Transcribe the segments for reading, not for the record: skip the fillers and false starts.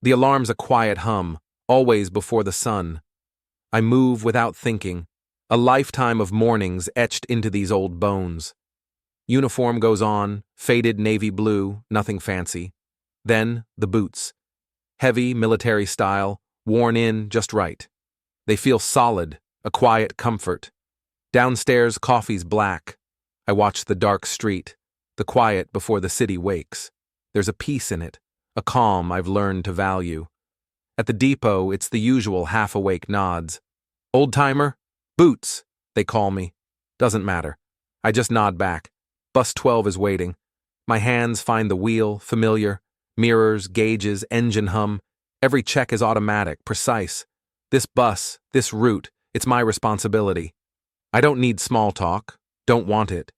The alarm's a quiet hum, always before the sun. I move without thinking, a lifetime of mornings etched into these old bones. Uniform goes on, faded navy blue, nothing fancy. Then, the boots. Heavy, military style, worn in just right. They feel solid, a quiet comfort. Downstairs, coffee's black. I watch the dark street, the quiet before the city wakes. There's a peace in it, a calm I've learned to value. At the depot, it's the usual half-awake nods. Old-timer? Boots, they call me. Doesn't matter. I just nod back. Bus 12 is waiting. My hands find the wheel, familiar. Mirrors, gauges, engine hum. Every check is automatic, precise. This bus, this route, it's my responsibility. I don't need small talk, don't want it.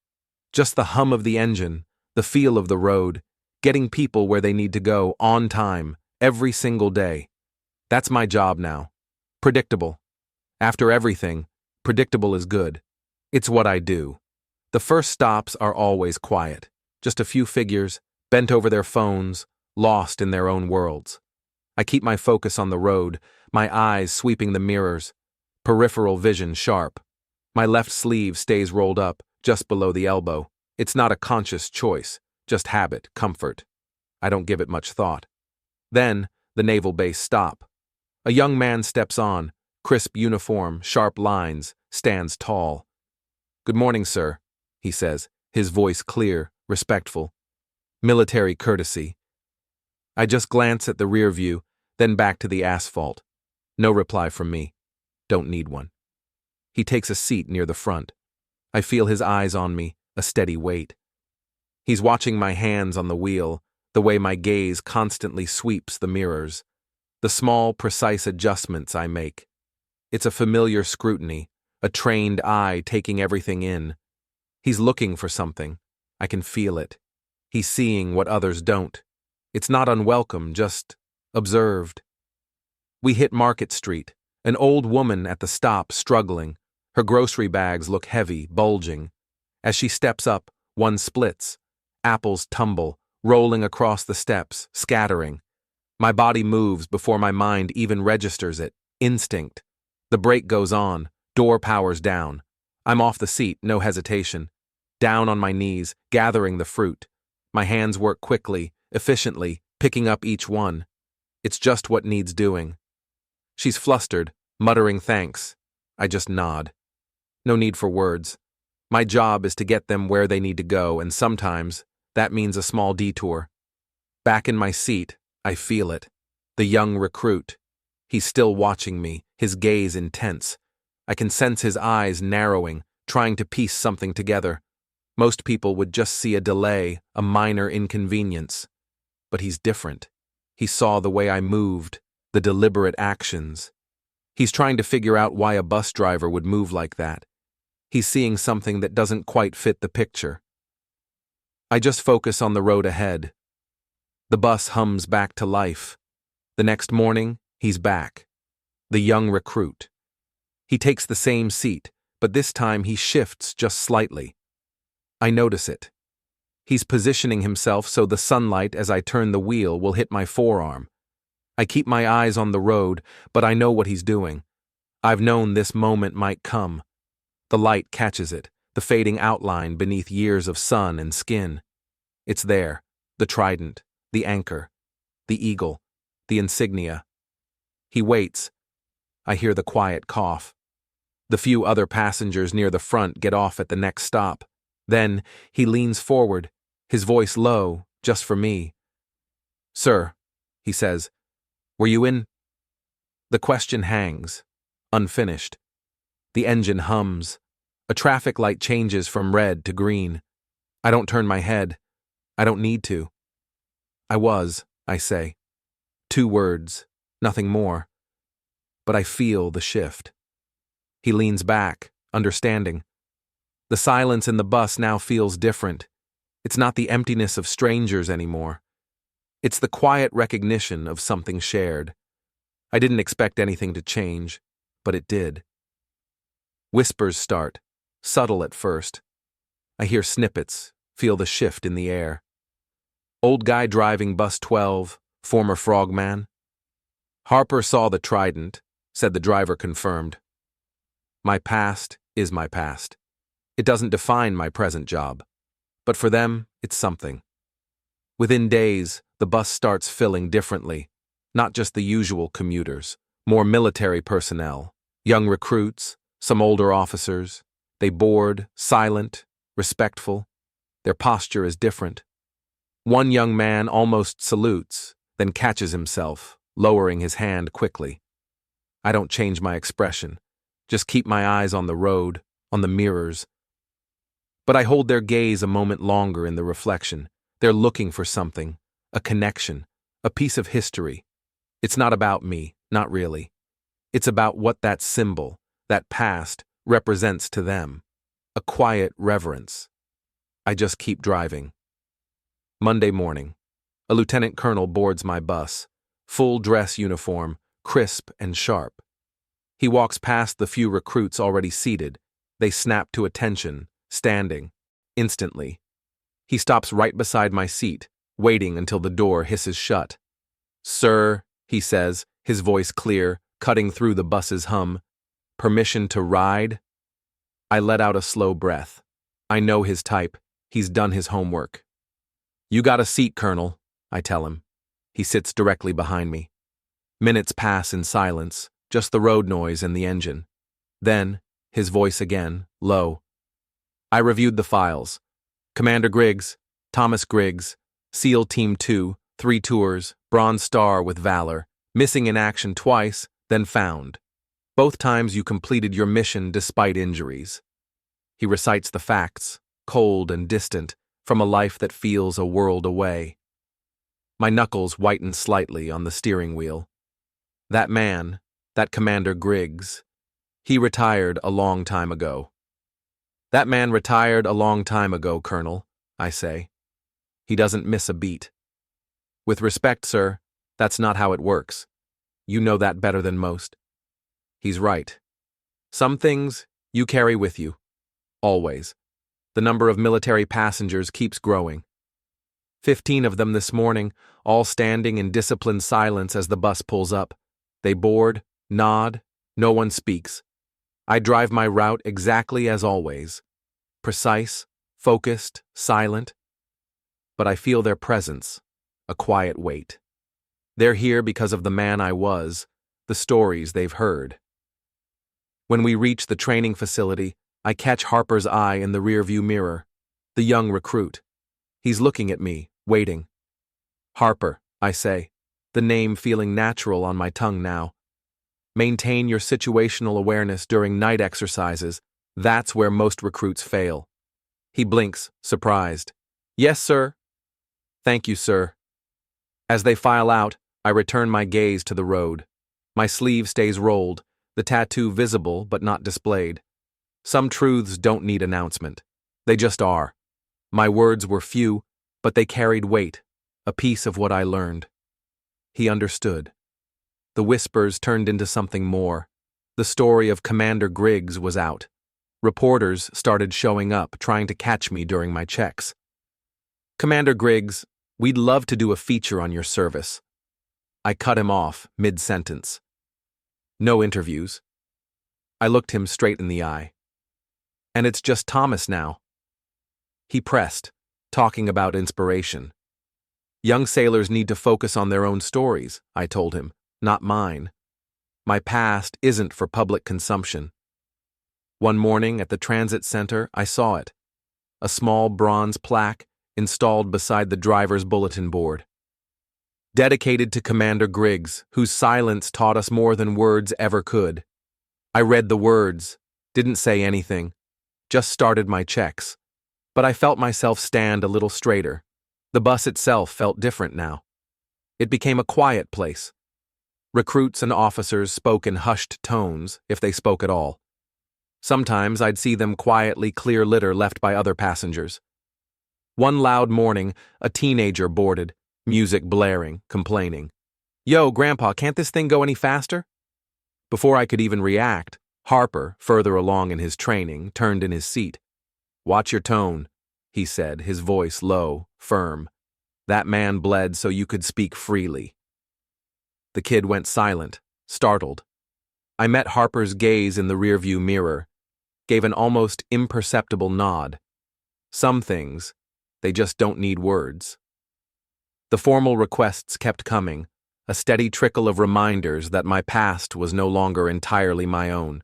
Just the hum of the engine, the feel of the road, getting people where they need to go, on time, every single day. That's my job now. Predictable. After everything, predictable is good. It's what I do. The first stops are always quiet. Just a few figures, bent over their phones, lost in their own worlds. I keep my focus on the road, my eyes sweeping the mirrors, peripheral vision sharp. My left sleeve stays rolled up, just below the elbow. It's not a conscious choice, just habit, comfort. I don't give it much thought. Then, the naval base stop. A young man steps on, crisp uniform, sharp lines, stands tall. "Good morning, sir," he says, his voice clear, respectful. Military courtesy. I just glance at the rear view, then back to the asphalt. No reply from me. Don't need one. He takes a seat near the front. I feel his eyes on me, a steady weight. He's watching my hands on the wheel, the way my gaze constantly sweeps the mirrors, the small, precise adjustments I make. It's a familiar scrutiny, a trained eye taking everything in. He's looking for something. I can feel it. He's seeing what others don't. It's not unwelcome, just observed. We hit Market Street, an old woman at the stop struggling. Her grocery bags look heavy, bulging. As she steps up, one splits. Apples tumble, rolling across the steps, scattering. My body moves before my mind even registers it. Instinct. The brake goes on, door powers down. I'm off the seat, no hesitation. Down on my knees, gathering the fruit. My hands work quickly, efficiently, picking up each one. It's just what needs doing. She's flustered, muttering thanks. I just nod. No need for words. My job is to get them where they need to go, and sometimes that means a small detour. Back in my seat, I feel it. The young recruit. He's still watching me, his gaze intense. I can sense his eyes narrowing, trying to piece something together. Most people would just see a delay, a minor inconvenience. But he's different. He saw the way I moved, the deliberate actions. He's trying to figure out why a bus driver would move like that. He's seeing something that doesn't quite fit the picture. I just focus on the road ahead. The bus hums back to life. The next morning, he's back. The young recruit. He takes the same seat, but this time he shifts just slightly. I notice it. He's positioning himself so the sunlight as I turn the wheel will hit my forearm. I keep my eyes on the road, but I know what he's doing. I've known this moment might come. The light catches it, the fading outline beneath years of sun and skin. It's there, the trident, the anchor, the eagle, the insignia. He waits. I hear the quiet cough. The few other passengers near the front get off at the next stop. Then he leans forward, his voice low, just for me. "Sir," he says, "were you in?" The question hangs, unfinished. The engine hums. A traffic light changes from red to green. I don't turn my head. I don't need to. "I was," I say. 2 words, nothing more. But I feel the shift. He leans back, understanding. The silence in the bus now feels different. It's not the emptiness of strangers anymore. It's the quiet recognition of something shared. I didn't expect anything to change, but it did. Whispers start, subtle at first. I hear snippets, feel the shift in the air. Old guy driving bus 12, former frogman. Harper saw the trident, said the driver confirmed. My past is my past. It doesn't define my present job. But for them, it's something. Within days, the bus starts filling differently, not just the usual commuters, more military personnel, young recruits, some older officers. They board, silent, respectful. Their posture is different. One young man almost salutes, then catches himself, lowering his hand quickly. I don't change my expression, just keep my eyes on the road, on the mirrors. But I hold their gaze a moment longer in the reflection. They're looking for something, a connection, a piece of history. It's not about me, not really. It's about what that symbol, that past, represents to them. A quiet reverence. I just keep driving. Monday morning. A lieutenant colonel boards my bus, full dress uniform, crisp and sharp. He walks past the few recruits already seated. They snap to attention, standing, instantly. He stops right beside my seat, waiting until the door hisses shut. Sir, he says, his voice clear, cutting through the bus's hum. Permission to ride? I let out a slow breath. I know his type. He's done his homework. You got a seat, Colonel, I tell him. He sits directly behind me. Minutes pass in silence, just the road noise and the engine. Then, his voice again, low. I reviewed the files. Commander Griggs, Thomas Griggs, SEAL Team 2, 3 tours, Bronze Star with Valor, missing in action twice, then found. Both times you completed your mission despite injuries. He recites the facts, cold and distant, from a life that feels a world away. My knuckles whiten slightly on the steering wheel. That man, that Commander Griggs, he retired a long time ago. That man retired a long time ago, Colonel, I say. He doesn't miss a beat. With respect, sir, that's not how it works. You know that better than most. He's right. Some things you carry with you. Always. The number of military passengers keeps growing. 15 of them this morning, all standing in disciplined silence as the bus pulls up. They board, nod, no one speaks. I drive my route exactly as always. Precise, focused, silent. But I feel their presence, a quiet weight. They're here because of the man I was, the stories they've heard. When we reach the training facility, I catch Harper's eye in the rearview mirror, the young recruit. He's looking at me, waiting. Harper, I say, the name feeling natural on my tongue now. Maintain your situational awareness during night exercises. That's where most recruits fail. He blinks, surprised. Yes, sir. Thank you, sir. As they file out, I return my gaze to the road. My sleeve stays rolled, the tattoo visible but not displayed. Some truths don't need announcement. They just are. My words were few, but they carried weight, a piece of what I learned. He understood. The whispers turned into something more. The story of Commander Griggs was out. Reporters started showing up, trying to catch me during my checks. Commander Griggs, we'd love to do a feature on your service. I cut him off, mid-sentence. No interviews. I looked him straight in the eye. And it's just Thomas now. He pressed, talking about inspiration. Young sailors need to focus on their own stories, I told him, not mine. My past isn't for public consumption. One morning at the transit center, I saw it. A small bronze plaque installed beside the driver's bulletin board. Dedicated to Commander Griggs, whose silence taught us more than words ever could. I read the words, didn't say anything, just started my checks. But I felt myself stand a little straighter. The bus itself felt different now. It became a quiet place. Recruits and officers spoke in hushed tones, if they spoke at all. Sometimes I'd see them quietly clear litter left by other passengers. One loud morning, a teenager boarded, music blaring, complaining. Yo, Grandpa, can't this thing go any faster? Before I could even react, Harper, further along in his training, turned in his seat. Watch your tone, he said, his voice low, firm. That man bled so you could speak freely. The kid went silent, startled. I met Harper's gaze in the rearview mirror, gave an almost imperceptible nod. Some things, they just don't need words. The formal requests kept coming, a steady trickle of reminders that my past was no longer entirely my own.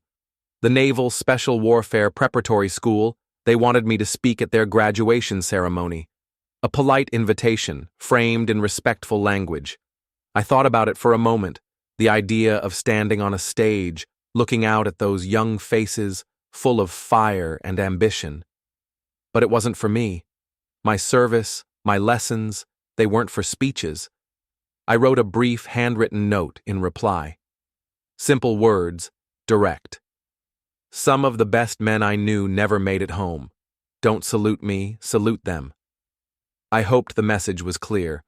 The Naval Special Warfare Preparatory School, they wanted me to speak at their graduation ceremony. A polite invitation, framed in respectful language. I thought about it for a moment, the idea of standing on a stage, looking out at those young faces, full of fire and ambition. But it wasn't for me. My service, my lessons, they weren't for speeches. I wrote a brief handwritten note in reply. Simple words, direct. Some of the best men I knew never made it home. Don't salute me, salute them. I hoped the message was clear.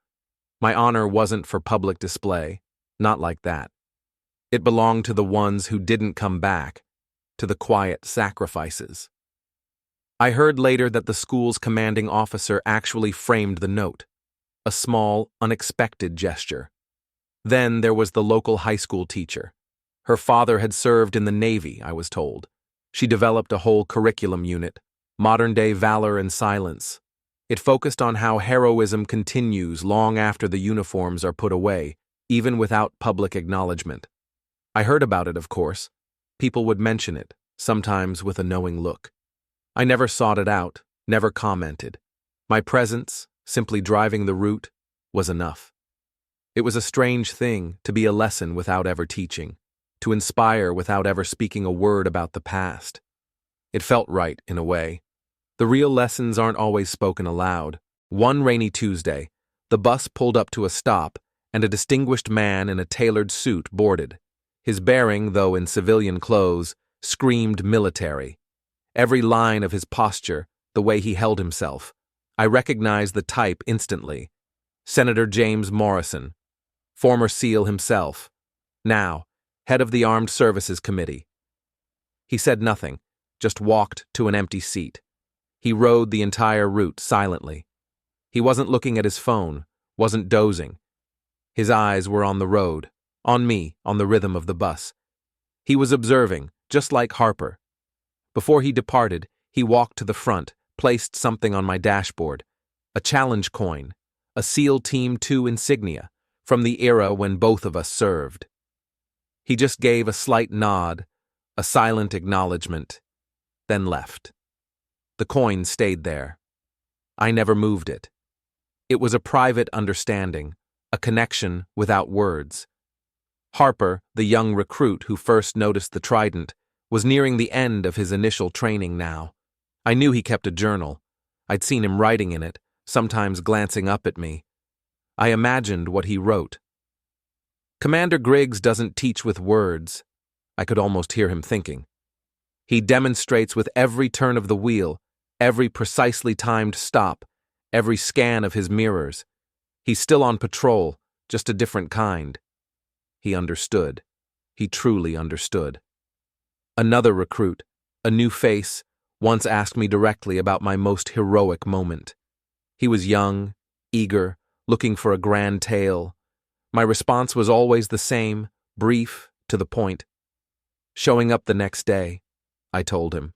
My honor wasn't for public display, not like that. It belonged to the ones who didn't come back, to the quiet sacrifices. I heard later that the school's commanding officer actually framed the note, a small, unexpected gesture. Then there was the local high school teacher. Her father had served in the Navy, I was told. She developed a whole curriculum unit, modern-day valor and silence. It focused on how heroism continues long after the uniforms are put away, even without public acknowledgement. I heard about it, of course. People would mention it, sometimes with a knowing look. I never sought it out, never commented. My presence, simply driving the route, was enough. It was a strange thing to be a lesson without ever teaching, to inspire without ever speaking a word about the past. It felt right, in a way. The real lessons aren't always spoken aloud. One rainy Tuesday, the bus pulled up to a stop, and a distinguished man in a tailored suit boarded. His bearing, though in civilian clothes, screamed military. Every line of his posture, the way he held himself. I recognized the type instantly. Senator James Morrison, former SEAL himself, now head of the Armed Services Committee. He said nothing, just walked to an empty seat. He rode the entire route silently. He wasn't looking at his phone, wasn't dozing. His eyes were on the road, on me, on the rhythm of the bus. He was observing, just like Harper. Before he departed, he walked to the front, placed something on my dashboard, a challenge coin, a SEAL Team 2 insignia, from the era when both of us served. He just gave a slight nod, a silent acknowledgement, then left. The coin stayed there. I never moved it. It was a private understanding, a connection without words. Harper, the young recruit who first noticed the trident, was nearing the end of his initial training now. I knew he kept a journal. I'd seen him writing in it, sometimes glancing up at me. I imagined what he wrote. Commander Griggs doesn't teach with words. I could almost hear him thinking. He demonstrates with every turn of the wheel, every precisely timed stop, every scan of his mirrors. He's still on patrol, just a different kind. He understood. He truly understood. Another recruit, a new face, once asked me directly about my most heroic moment. He was young, eager, looking for a grand tale. My response was always the same, brief, to the point. Showing up the next day, I told him.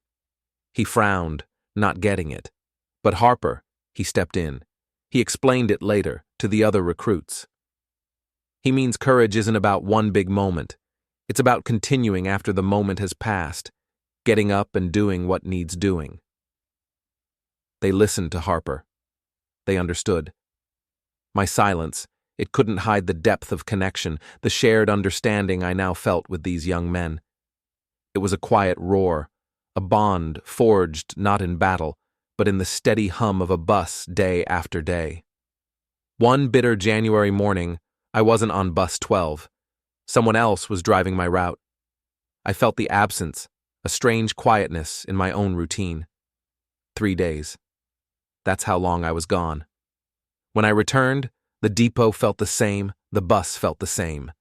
He frowned, not getting it. But Harper, he stepped in. He explained it later, to the other recruits. He means courage isn't about one big moment. It's about continuing after the moment has passed, getting up and doing what needs doing. They listened to Harper. They understood. My silence, it couldn't hide the depth of connection, the shared understanding I now felt with these young men. It was a quiet roar, a bond forged not in battle, but in the steady hum of a bus day after day. One bitter January morning, I wasn't on bus 12. Someone else was driving my route. I felt the absence, a strange quietness in my own routine. 3 days. That's how long I was gone. When I returned, the depot felt the same, the bus felt the same.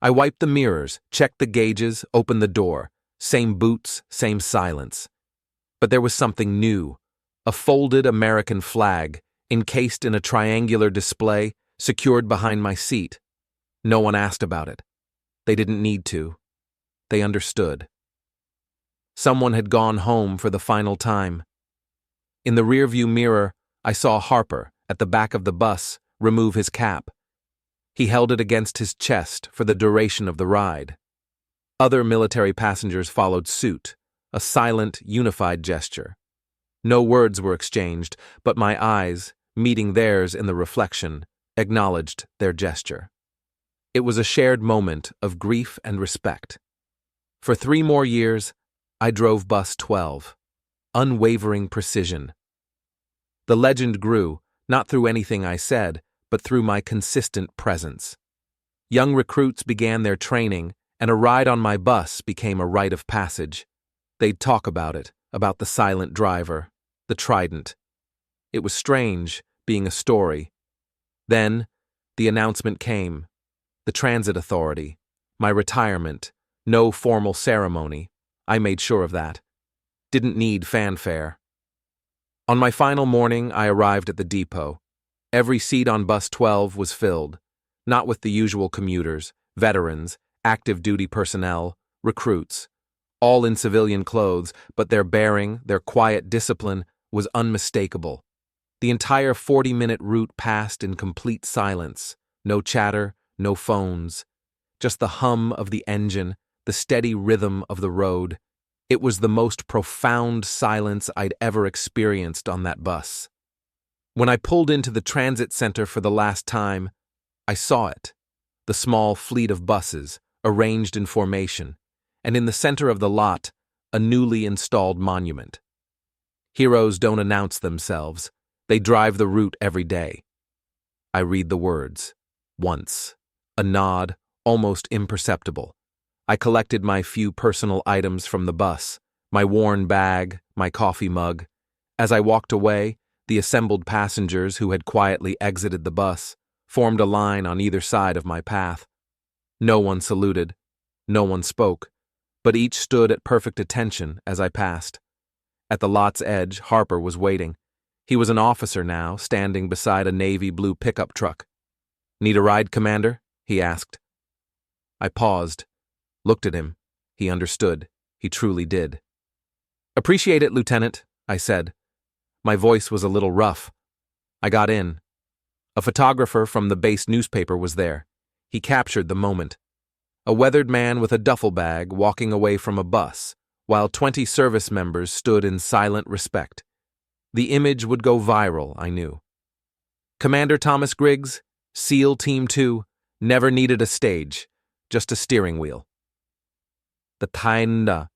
I wiped the mirrors, checked the gauges, opened the door. Same boots, same silence. But there was something new. A folded American flag, encased in a triangular display, secured behind my seat. No one asked about it. They didn't need to. They understood. Someone had gone home for the final time. In the rearview mirror, I saw Harper, at the back of the bus, remove his cap. He held it against his chest for the duration of the ride. Other military passengers followed suit, a silent, unified gesture. No words were exchanged, but my eyes, meeting theirs in the reflection, acknowledged their gesture. It was a shared moment of grief and respect. For 3 more years, I drove Bus 12. Unwavering precision. The legend grew, not through anything I said, but through my consistent presence. Young recruits began their training, and a ride on my bus became a rite of passage. They'd talk about it, about the silent driver, the Trident. It was strange, being a story. Then, the announcement came. The transit authority. My retirement. No formal ceremony. I made sure of that. Didn't need fanfare. On my final morning, I arrived at the depot. Every seat on Bus 12 was filled, not with the usual commuters, veterans, active duty personnel, recruits, all in civilian clothes, but their bearing, their quiet discipline, was unmistakable. The entire 40-minute route passed in complete silence. No chatter, no phones. Just the hum of the engine, the steady rhythm of the road. It was the most profound silence I'd ever experienced on that bus. When I pulled into the transit center for the last time, I saw it. The small fleet of buses, arranged in formation, and in the center of the lot, a newly installed monument. Heroes don't announce themselves. They drive the route every day. I read the words. Once. A nod, almost imperceptible. I collected my few personal items from the bus, my worn bag, my coffee mug. As I walked away, the assembled passengers who had quietly exited the bus formed a line on either side of my path. No one saluted, no one spoke, but each stood at perfect attention as I passed. At the lot's edge, Harper was waiting. He was an officer now, standing beside a navy blue pickup truck. "Need a ride, Commander?" he asked. I paused, looked at him. He understood. He truly did. "Appreciate it, Lieutenant," I said. My voice was a little rough. I got in. A photographer from the base newspaper was there. He captured the moment. A weathered man with a duffel bag walking away from a bus, while 20 service members stood in silent respect. The image would go viral, I knew. Commander Thomas Griggs, SEAL Team 2, never needed a stage, just a steering wheel. The Thainda